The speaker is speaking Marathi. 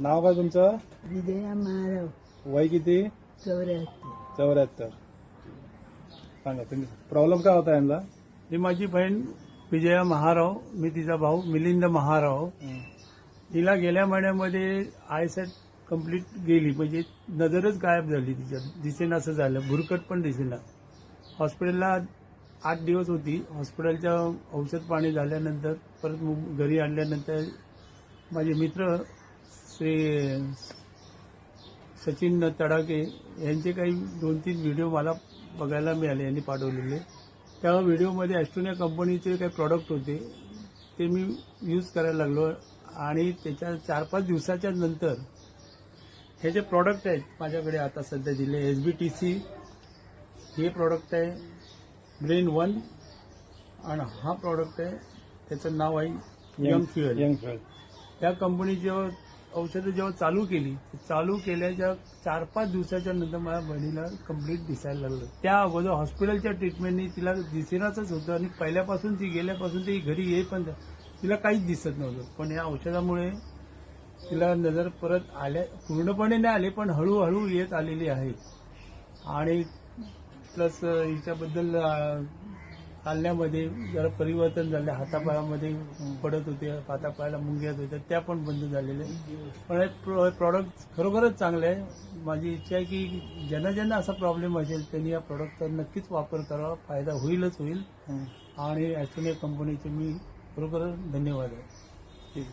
नाव काय तुमचं? विजया महाराव, वय किती? 84. 74. सांगा तुम्ही प्रॉब्लेम काय होता यांना? ही माझी बहीण विजया महाराव, मी तिचा भाऊ मिलिंद महाराव. तिला गेल्या महिन्यामध्ये आयसेट कंप्लीट गेली, म्हणजे नजरच गायब झाली, तिच्या दिसेना असं झालं, भुरकट पण दिसेना. हॉस्पिटलला 8 दिवस होती. हॉस्पिटलच्या औषध पाणी झाल्यानंतर परत घरी आणल्यानंतर माझे मित्र श्री सचिन तडाके यांचे काही 2-3 व्हिडिओ मला बघायला मिळाले, यांनी पाठवलेले. त्या व्हिडिओमध्ये ॲस्ट्रोनिया कंपनीचे काही प्रॉडक्ट होते, ते मी यूज करायला लागलो. आणि त्याच्या 4-5 दिवसाच्या नंतर हे जे प्रॉडक्ट आहेत माझ्याकडे आता सध्या दिले, SBTC हे प्रॉडक्ट आहे, ब्रेन 1, आणि हा प्रॉडक्ट आहे, त्याचं नाव आहे यंग फ्युएल. या कंपनीची औषधं जेव्हा चालू केल्याच्या 4-5 दिवसाच्या नंतर माझ्या बहिणीला कंप्लीट दिसायला लागलं. त्या अगोदर हॉस्पिटलच्या ट्रीटमेंटनी तिला दिसेनाच होतं, आणि पहिल्यापासून ती गेल्यापासून ती घरी येईपर्यंत तिला काहीच दिसत नव्हतं. पण या औषधामुळे तिला नजर परत आल्या, पूर्णपणे नाही आले पण हळूहळू येत आलेली आहे. आणि प्लस हिच्याबद्दल चालण्यामध्ये जरा परिवर्तन झालं, हातापायामध्ये पडत होते, हातापायाला मुंग्या होत्या, त्या पण बंद झालेल्या. पण हे प्रॉडक्ट खरोखरच चांगलं आहे. माझी इच्छा आहे की ज्यांना असा प्रॉब्लेम असेल त्यांनी या प्रॉडक्टचा नक्कीच वापर करावा, फायदा होईलच होईल. आणि ॲस्ट्रोनिया कंपनीचे मी खरोखरच धन्यवाद आहे.